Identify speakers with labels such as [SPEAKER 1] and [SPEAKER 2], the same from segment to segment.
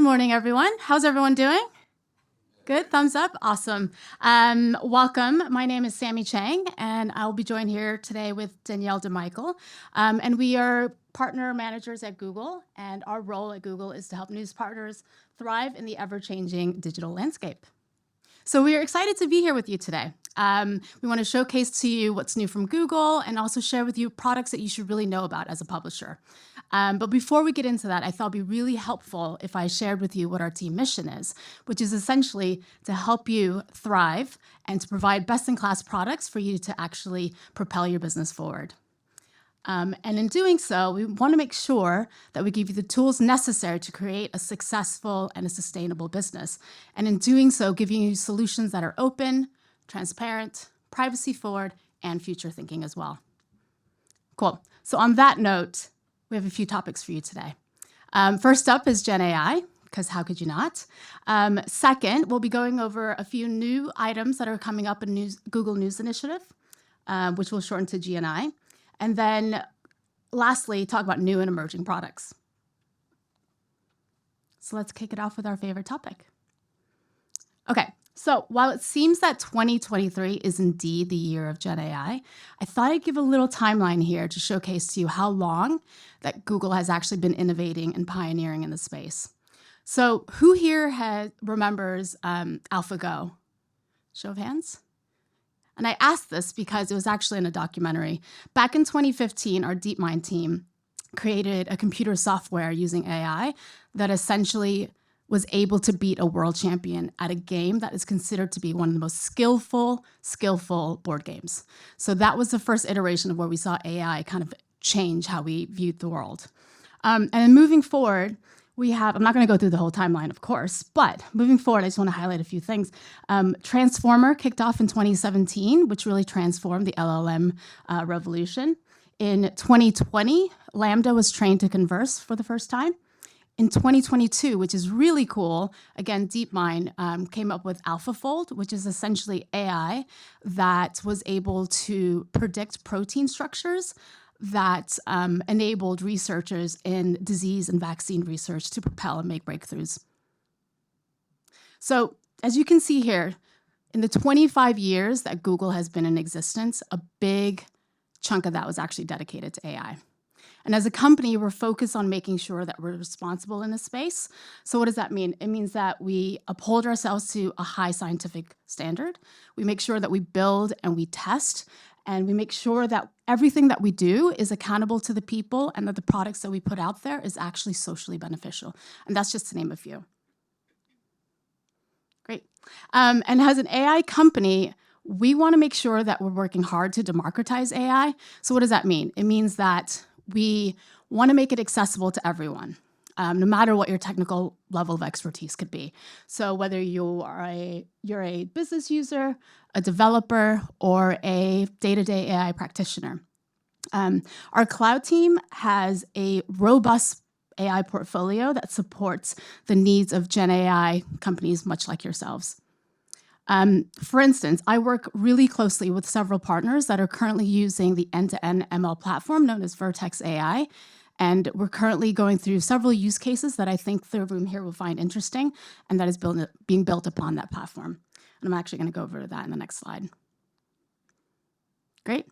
[SPEAKER 1] morning, everyone. How's everyone doing? Good, thumbs up, awesome. Welcome, my name is Sami Chheng, and I'll be joined here today with Danielle and Michiel. And we are partner managers at Google, and our role at Google is to help news partners thrive in the ever-changing digital landscape. So we are excited to be here with you today. We want to showcase to you what's new from Google and also share with you products that you should really know about as a publisher. But before we get into that, I thought it'd be really helpful if I shared with you what our team mission is, which is essentially to help you thrive and to provide best-in-class products for you to actually propel your business forward. And in doing so, we want to make sure that we give you the tools necessary to create a successful and a sustainable business. And in doing so, giving you solutions that are open, transparent, privacy forward, and future thinking as well. Cool. So on that note, we have a few topics for you today. First up is Gen AI, because how could you not? Second, we'll be going over a few new items that are coming up in Google News Initiative, which will shorten to GNI. And then lastly, talk about new and emerging products. So let's kick it off with our favorite topic. Okay, so while it seems that 2023 is indeed the year of Gen AI, I thought I'd give a little timeline here to showcase to you how long that Google has actually been innovating and pioneering in the space. So who here remembers AlphaGo? Show of hands. And I asked this because it was actually in a documentary. Back in 2015, our DeepMind team created a computer software using AI that essentially was able to beat a world champion at a game that is considered to be one of the most skillful board games. So that was the first iteration of where we saw AI kind of change how we viewed the world. And then moving forward, we have, I'm not going to go through the whole timeline, of course, but moving forward, I just want to highlight a few things. Transformer kicked off in 2017, which really transformed the LLM revolution. In 2020, Lambda was trained to converse for the first time. In 2022, which is really cool, again, DeepMind came up with AlphaFold, which is essentially AI that was able to predict protein structures that enabled researchers in disease and vaccine research to propel and make breakthroughs. So as you can see here, in the 25 years that Google has been in existence, a big chunk of that was actually dedicated to AI. And as a company, we're focused on making sure that we're responsible in this space. So what does that mean? It means that we uphold ourselves to a high scientific standard. We make sure that we build and we test, and we make sure that everything that we do is accountable to the people and that the products that we put out there is actually socially beneficial. And that's just to name a few. Great. And as an AI company, we want to make sure that we're working hard to democratize AI. So what does that mean? It means that we want to make it accessible to everyone, no matter what your technical level of expertise could be. So whether you're a business user, a developer, or a day-to-day AI practitioner. Our cloud team has a robust AI portfolio that supports the needs of Gen AI companies much like yourselves. For instance, I work really closely with several partners that are currently using the end-to-end ML platform known as Vertex AI. And we're currently going through several use cases that I think the room here will find interesting, and that is being built upon that platform. And I'm actually going to go over to that in the next slide. Great.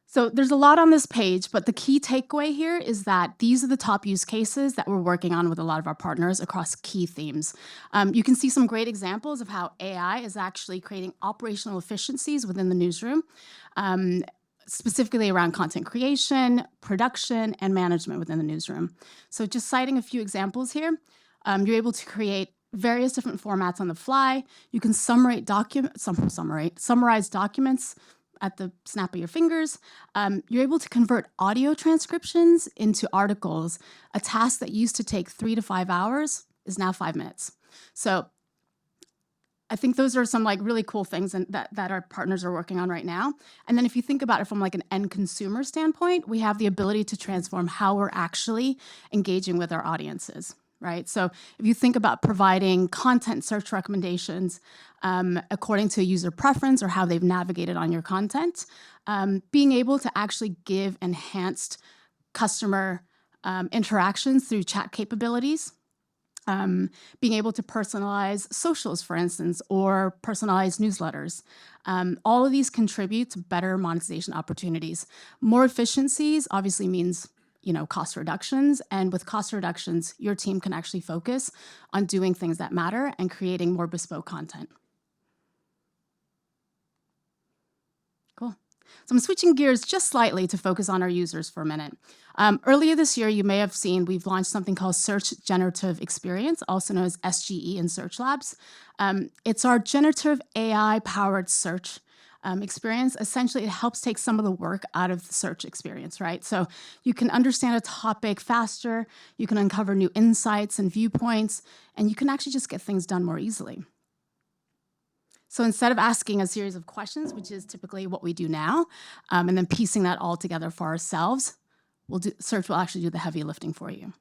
[SPEAKER 1] So there's a lot on this page, but the key takeaway here is that these are the top use cases that we're working on with a lot of our partners across key themes. You can see some great examples of how AI is actually creating operational efficiencies within the newsroom, specifically around content creation, production, and management within the newsroom. So just citing a few examples here, you're able to create various different formats on the fly. You can summarize documents at the snap of your fingers. You're able to convert audio transcriptions into articles. A task that used to take 3 to 5 hours is now 5 minutes. So I think those are some really cool things that our partners are working on right now. And then if you think about it from an end consumer standpoint, we have the ability to transform how we're actually engaging with our audiences, right? So if you think about providing content search recommendations according to user preference or how they've navigated on your content, being able to actually give enhanced customer interactions through chat capabilities, being able to personalize socials, for instance, or personalize newsletters. All of these contribute to better monetization opportunities. More efficiencies obviously means cost reductions. And with cost reductions, your team can actually focus on doing things that matter and creating more bespoke content. Cool. So I'm switching gears just slightly to focus on our users for a minute. Earlier this year, you may have seen we've launched something called Search Generative Experience, also known as SGE in Search Labs. It's our generative AI-powered search experience. Essentially, it helps take some of the work out of the search experience, right? So you can understand a topic faster, you can uncover new insights and viewpoints, and you can actually just get things done more easily. So instead of asking a series of questions, which is typically what we do now, and then piecing that all together for ourselves, search will actually do the heavy lifting for you.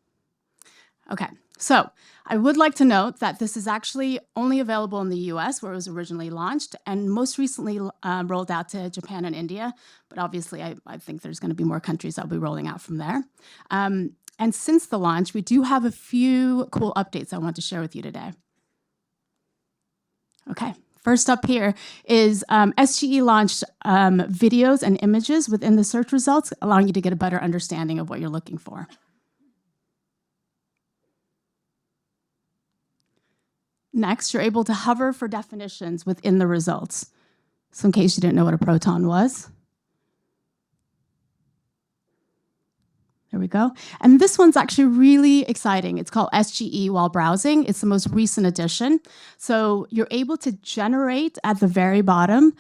[SPEAKER 1] Okay, so I would like to note that this is actually only available in the US, where it was originally launched, and most recently rolled out to Japan and India. But obviously, I think there's going to be more countries that will be rolling out from there. And since the launch, we do have a few cool updates I want to share with you today. Okay. First up here is SGE launched videos and images within the search results, allowing you to get a better understanding of what you're looking for. Next, you're able to hover for definitions within the results. So in case you didn't know what a proton was. There we go. And this one's actually really exciting. It's called SGE while browsing. It's the most recent addition. So you're able to generate at the very bottom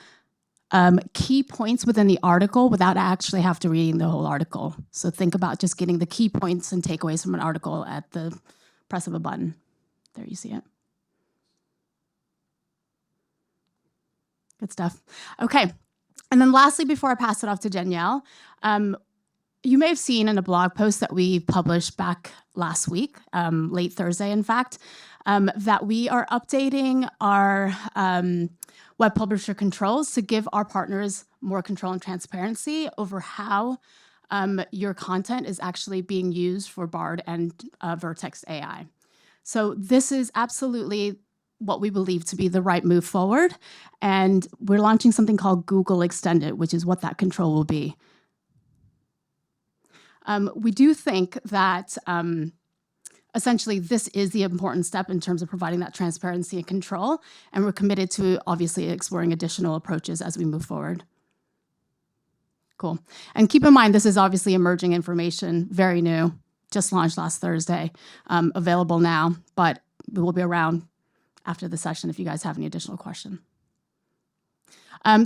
[SPEAKER 1] key points within the article without actually have to reading the whole article. So think about just getting the key points and takeaways from an article at the press of a button. There you see it. Good stuff. Okay. And then lastly, before I pass it off to Danielle, you may have seen in a blog post that we published back last week, late Thursday, in fact, that we are updating our web publisher controls to give our partners more control and transparency over how your content is actually being used for Bard and Vertex AI. So this is absolutely what we believe to be the right move forward. And we're launching something called Google Extended, which is what that control will be. We do think that essentially this is the important step in terms of providing that transparency and control. And we're committed to obviously exploring additional approaches as we move forward. Cool. And keep in mind, this is obviously emerging information, very new, just launched last Thursday, available now, but we will be around after the session if you guys have any additional questions.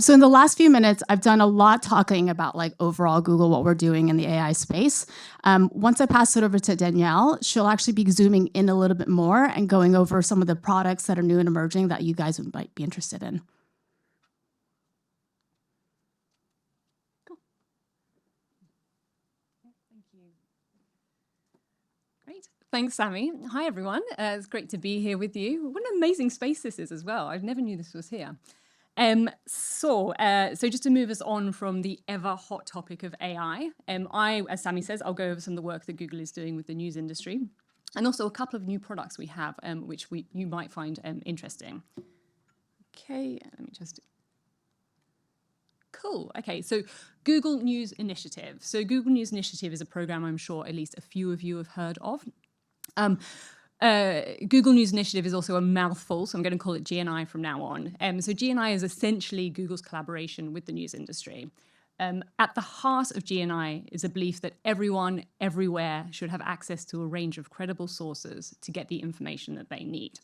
[SPEAKER 1] So in the last few minutes, I've done a lot talking about overall Google, what we're doing in the AI space. Once I pass it over to Danielle, she'll actually be zooming in a little bit more and going over some of the products that are new and emerging that you guys might be interested in. Cool.
[SPEAKER 2] Thank you. Great. Thanks, Sami. Hi, everyone. It's great to be here with you. What an amazing space this is as well. I never knew this was here. So just to move us on from the ever hot topic of AI, as Sami says, I'll go over some of the work that Google is doing with the news industry, and also a couple of new products we have, which you might find interesting. Okay, let me just. Cool. Okay, so Google News Initiative. So Google News Initiative is a program I'm sure at least a few of you have heard of. Google News Initiative is also a mouthful, so I'm going to call it GNI from now on. So GNI is essentially Google's collaboration with the news industry. At the heart of GNI is a belief that everyone, everywhere, should have access to a range of credible sources to get the information that they need.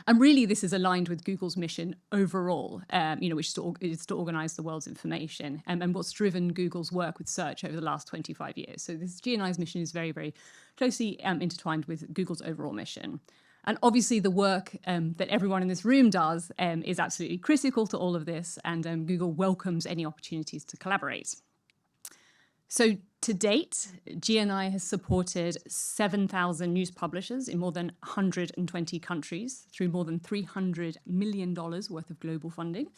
[SPEAKER 2] And really, this is aligned with Google's mission overall, which is to organize the world's information, and what's driven Google's work with search over the last 25 years. So this GNI's mission is very, very closely intertwined with Google's overall mission. And obviously, the work that everyone in this room does is absolutely critical to all of this, and Google welcomes any opportunities to collaborate. So to date, GNI has supported 7,000 news publishers in more than 120 countries through more than $300 million worth of global funding.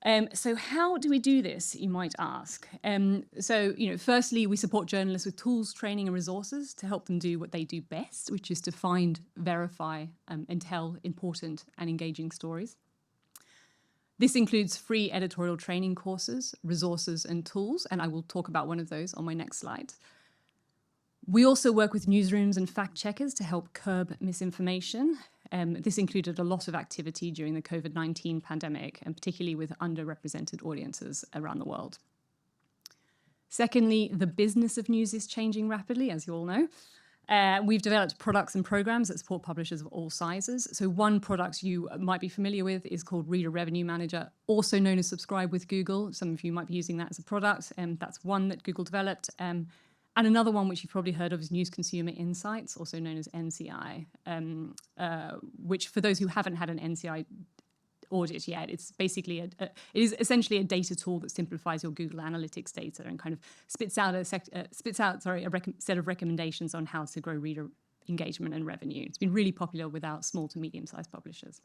[SPEAKER 2] So how do we do this, you might ask? Firstly, we support journalists with tools, training, and resources to help them do what they do best, which is to find, verify, and tell important and engaging stories. This includes free editorial training courses, resources, and tools, and I will talk about one of those on my next slide. We also work with newsrooms and fact checkers to help curb misinformation. This included a lot of activity during the COVID-19 pandemic, and particularly with underrepresented audiences around the world. Secondly, the business of news is changing rapidly, as you all know. We've developed products and programs that support publishers of all sizes. So one product you might be familiar with is called Reader Revenue Manager, also known as Subscribe with Google. Some of you might be using that as a product, and that's one that Google developed. And another one which you've probably heard of is News Consumer Insights, also known as NCI, which for those who haven't had an NCI audit yet, it's basically it is essentially a data tool that simplifies your Google Analytics data and kind of spits out a set of recommendations on how to grow reader engagement and revenue. It's been really popular with our small to medium-sized publishers.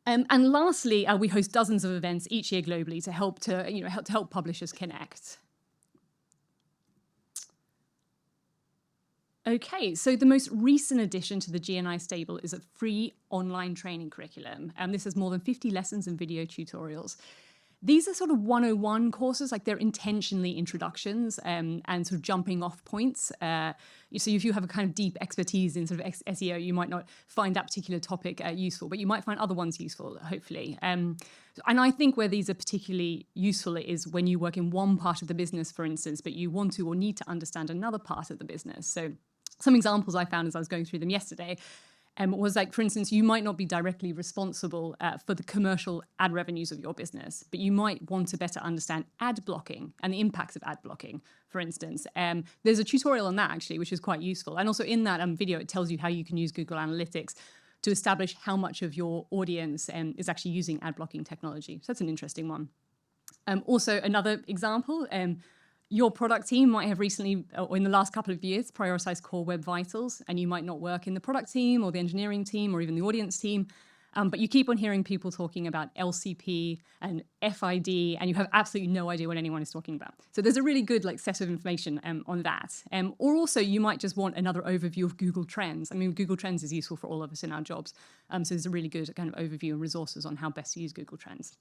[SPEAKER 2] And lastly, we host dozens of events each year globally to help publishers connect. Okay, so the most recent addition to the GNI stable is a free online training curriculum. This has more than 50 lessons and video tutorials. These are sort of 101 courses, like they're intentionally introductions and sort of jumping off points. So if you have a kind of deep expertise in sort of SEO, you might not find that particular topic useful, but you might find other ones useful, hopefully. And I think where these are particularly useful is when you work in one part of the business, for instance, but you want to or need to understand another part of the business. So some examples I found as I was going through them yesterday was like, for instance, you might not be directly responsible for the commercial ad revenues of your business, but you might want to better understand ad blocking and the impacts of ad blocking, for instance. There's a tutorial on that, actually, which is quite useful. And also in that video, it tells you how you can use Google Analytics to establish how much of your audience is actually using ad blocking technology. So that's an interesting one. Also, another example, your product team might have recently, or in the last couple of years, prioritized core web vitals, and you might not work in the product team or the engineering team or even the audience team, but you keep on hearing people talking about LCP and FID, and you have absolutely no idea what anyone is talking about. So there's a really good set of information on that. Or also, you might just want another overview of Google Trends. I mean, Google Trends is useful for all of us in our jobs. So there's a really good kind of overview and resources on how best to use Google Trends.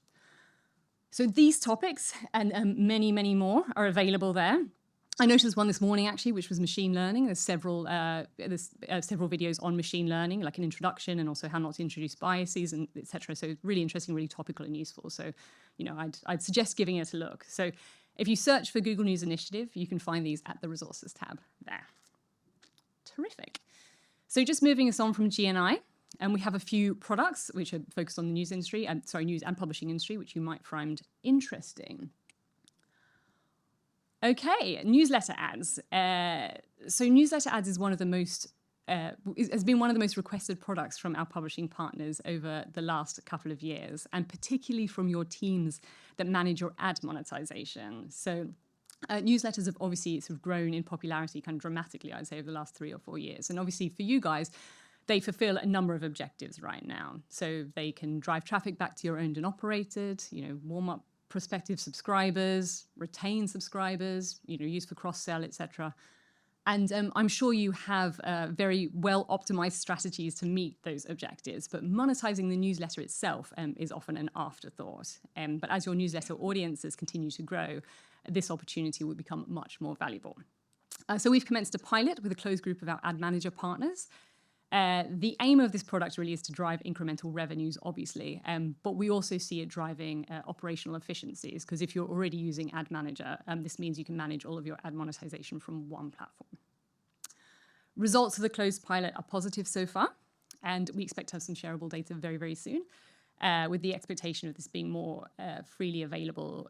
[SPEAKER 2] So these topics and many, many more are available there. I noticed one this morning, actually, which was machine learning. There's several videos on machine learning, like an introduction and also how not to introduce biases and et cetera. So really interesting, really topical and useful. So, I'd suggest giving it a look. So if you search for Google News Initiative, you can find these at the resources tab there. Terrific. So just moving us on from GNI. And we have a few products which are focused on the news industry, news and publishing industry, which you might find interesting. Okay, newsletter ads. So newsletter ads is one of the most has been one of the most requested products from our publishing partners over the last couple of years, and particularly from your teams that manage your ad monetization. So newsletters have obviously sort of grown in popularity kind of dramatically, I'd say, over the last 3 or 4 years. And obviously for you guys, they fulfill a number of objectives right now. So they can drive traffic back to your owned and operated, warm up prospective subscribers, retain subscribers, use for cross-sell, etc. And I'm sure you have very well optimized strategies to meet those objectives, but monetizing the newsletter itself is often an afterthought. But as your newsletter audiences continue to grow, this opportunity will become much more valuable. So we've commenced a pilot with a closed group of our ad manager partners. The aim of this product really is to drive incremental revenues, obviously, but we also see it driving operational efficiencies, because if you're already using Ad Manager, this means you can manage all of your ad monetization from one platform. Results of the closed pilot are positive so far, and we expect to have some shareable data very, very soon, with the expectation of this being more freely available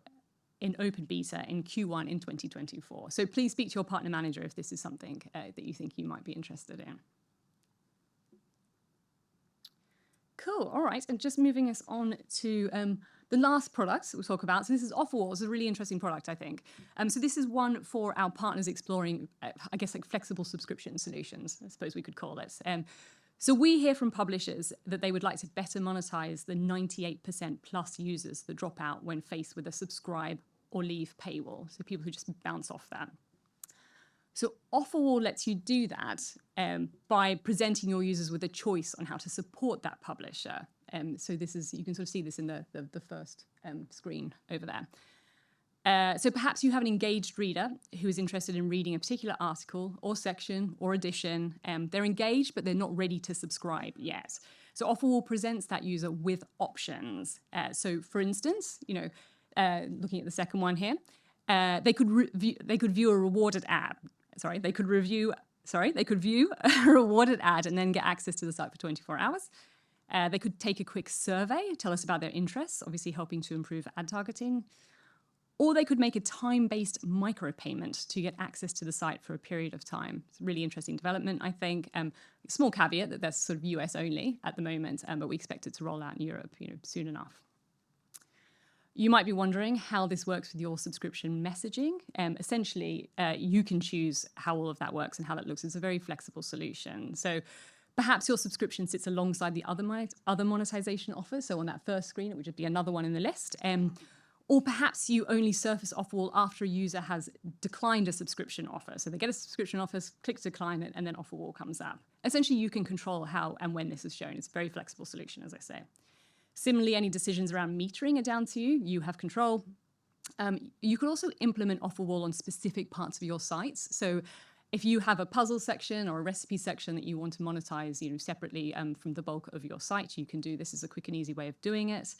[SPEAKER 2] in open beta in Q1 in 2024. So please speak to your partner manager if this is something that you think you might be interested in. Cool. All right. And just moving us on to the last product we'll talk about. So this is OfferWall. It's a really interesting product, I think. So this is one for our partners exploring, I guess, flexible subscription solutions, I suppose we could call it. So we hear from publishers that they would like to better monetize the 98% plus users that drop out when faced with a subscribe or leave paywall. So people who just bounce off that. So Offerwall lets you do that by presenting your users with a choice on how to support that publisher. So this is, you can sort of see this in the first screen over there. So perhaps you have an engaged reader who is interested in reading a particular article or section or edition. They're engaged, but they're not ready to subscribe yet. So Offerwall presents that user with options. So for instance, looking at the second one here, they could view a rewarded ad. They could view a rewarded ad and then get access to the site for 24 hours. They could take a quick survey, tell us about their interests, obviously helping to improve ad targeting. Or they could make a time-based micropayment to get access to the site for a period of time. It's a really interesting development, I think. Small caveat that that's sort of US only at the moment, but we expect it to roll out in Europe soon enough. You might be wondering how this works with your subscription messaging. Essentially, you can choose how all of that works and how that looks. It's a very flexible solution. So perhaps your subscription sits alongside the other monetization offers. So on that first screen, it would just be another one in the list. Or perhaps you only surface Offerwall after a user has declined a subscription offer. So they get a subscription offer, click decline it, and then Offerwall comes up. Essentially, you can control how and when this is shown. It's a very flexible solution, as I say. Similarly, any decisions around metering are down to you. You have control. You could also implement Offerwall on specific parts of your sites. So if you have a puzzle section or a recipe section that you want to monetize separately from the bulk of your site, you can do this as a quick and easy way of doing it.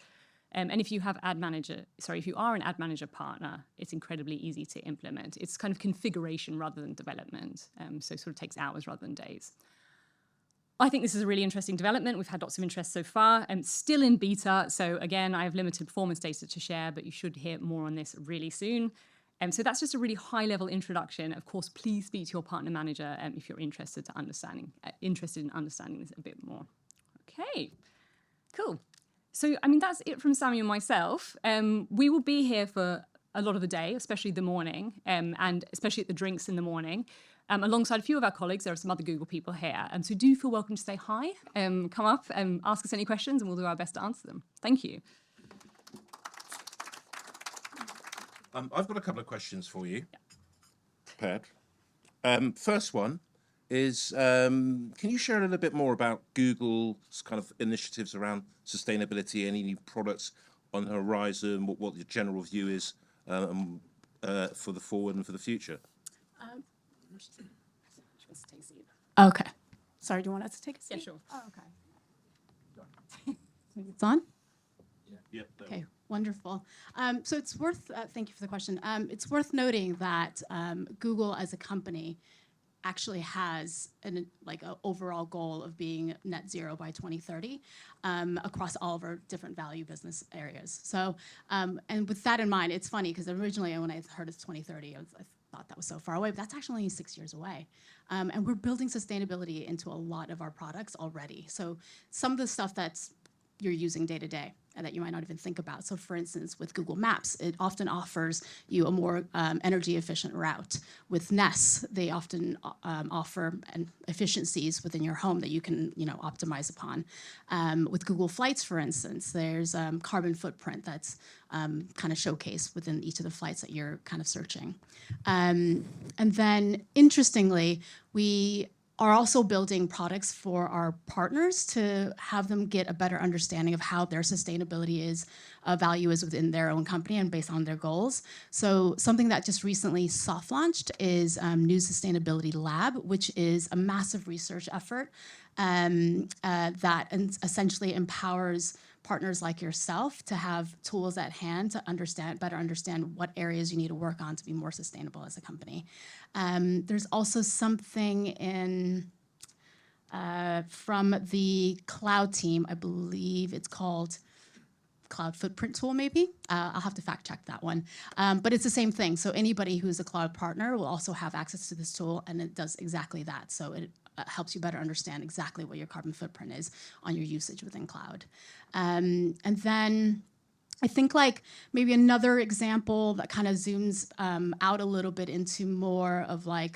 [SPEAKER 2] And if you have if you are an ad manager partner, it's incredibly easy to implement. It's kind of configuration rather than development. So it sort of takes hours rather than days. I think this is a really interesting development. We've had lots of interest so far. Still in beta. So again, I have limited performance data to share, but you should hear more on this really soon. So that's just a really high-level introduction. Of course, please speak to your partner manager if you're interested in understanding this a bit more. Okay, cool. So, that's it from Sami and myself. We will be here for a lot of the day, especially the morning, and especially at the drinks in the morning. Alongside a few of our colleagues, there are some other Google people here. So do feel welcome to say hi, come up and ask us any questions, and we'll do our best to answer them. Thank you.
[SPEAKER 3] I've got a couple of questions for you, prepared. First one is, can you share a little bit more about Google's kind of initiatives around sustainability, any new products on the horizon, what your general view is for the forward and for the future?
[SPEAKER 1] Okay. Sorry, do you want us to take a seat?
[SPEAKER 2] Yeah, sure.
[SPEAKER 1] Oh, okay. It's on?
[SPEAKER 3] Yeah.
[SPEAKER 1] Okay, wonderful. So it's worth, thank you for the question. It's worth noting that Google as a company actually has an overall goal of being net zero by 2030 across all of our different value business areas. So, and with that in mind, it's funny because originally when I heard it's 2030, I thought that was so far away, but that's actually only 6 years away. And we're building sustainability into a lot of our products already. So some of the stuff that's you're using day to day and that you might not even think about. So for instance, with Google Maps, it often offers you a more energy efficient route. With Nest, they often offer efficiencies within your home that you can optimize upon. With Google Flights, for instance, there's carbon footprint that's kind of showcased within each of the flights that you're kind of searching. And then interestingly, we are also building products for our partners to have them get a better understanding of how their sustainability value is within their own company and based on their goals. So something that just recently soft launched is New Sustainability Lab, which is a massive research effort that essentially empowers partners like yourself to have tools at hand to better understand what areas you need to work on to be more sustainable as a company. There's also something from the cloud team, I believe it's called Cloud Footprint Tool, maybe. I'll have to fact check that one. But it's the same thing. So anybody who's a cloud partner will also have access to this tool, and it does exactly that. So it helps you better understand exactly what your carbon footprint is on your usage within cloud. And then I think maybe another example that kind of zooms out a little bit into more of a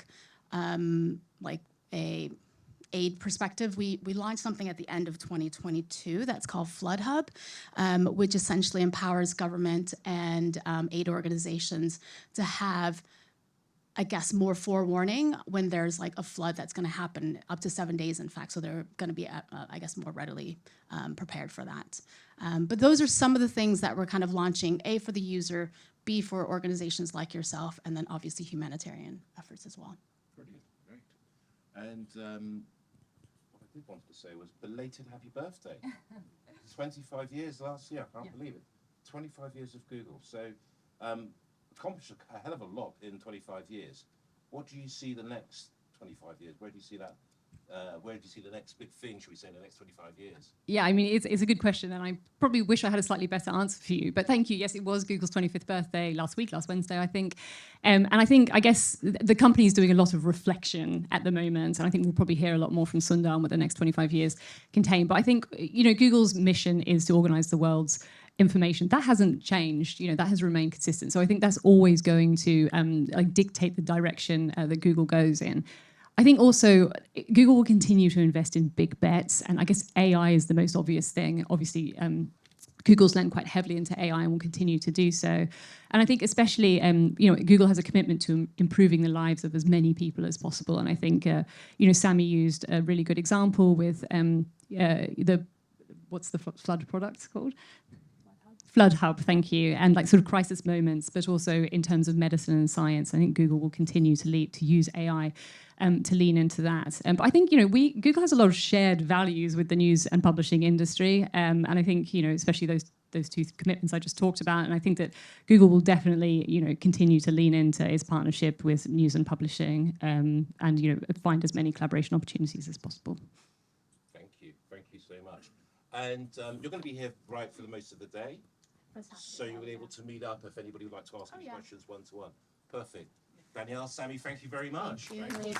[SPEAKER 1] aid perspective, we launched something at the end of 2022 that's called Flood Hub, which essentially empowers government and aid organizations to have, I guess, more forewarning when there's like a flood that's going to happen up to 7 days, in fact. So they're going to be, I guess, more readily prepared for that. But those are some of the things that we're kind of launching, A, for the user, B, for organizations like yourself, and then obviously humanitarian efforts as well.
[SPEAKER 3] Brilliant, great. And what I did want to say was belated happy birthday. 25 years last year, I can't believe it. 25 years of Google. So accomplished a hell of a lot in 25 years. What do you see the next 25 years? Where do you see that? Where do you see the next big thing, should we say, in the next 25 years?
[SPEAKER 2] Yeah, I mean, it's a good question, and I probably wish I had a slightly better answer for you. But thank you. Yes, it was Google's 25th birthday last Wednesday, I think. And I guess the company is doing a lot of reflection at the moment, and I think we'll probably hear a lot more from Sundar on what the next 25 years contain. But I think, Google's mission is to organize the world's information. That hasn't changed. That has remained consistent. So I think that's always going to dictate the direction that Google goes in. I think also Google will continue to invest in big bets, and I guess AI is the most obvious thing. Obviously, Google's lent quite heavily into AI and will continue to do so. And I think especially, Google has a commitment to improving the lives of as many people as possible. And I think, Sami used a really good example with what's the flood product called? Flood Hub, thank you, and sort of crisis moments, but also in terms of medicine and science, I think Google will continue to use AI to lean into that. But I think Google has a lot of shared values with the news and publishing industry, and I think especially those two commitments I just talked about, and I think that Google will definitely continue to lean into its partnership with news and publishing, and find as many collaboration opportunities as possible.
[SPEAKER 3] Thank you so much. And you're going to be here right for the most of the day. So you'll be able to meet up if anybody would like to ask any questions one-to-one. Perfect. Danielle, Sami, thank you very much.
[SPEAKER 1] Thank you.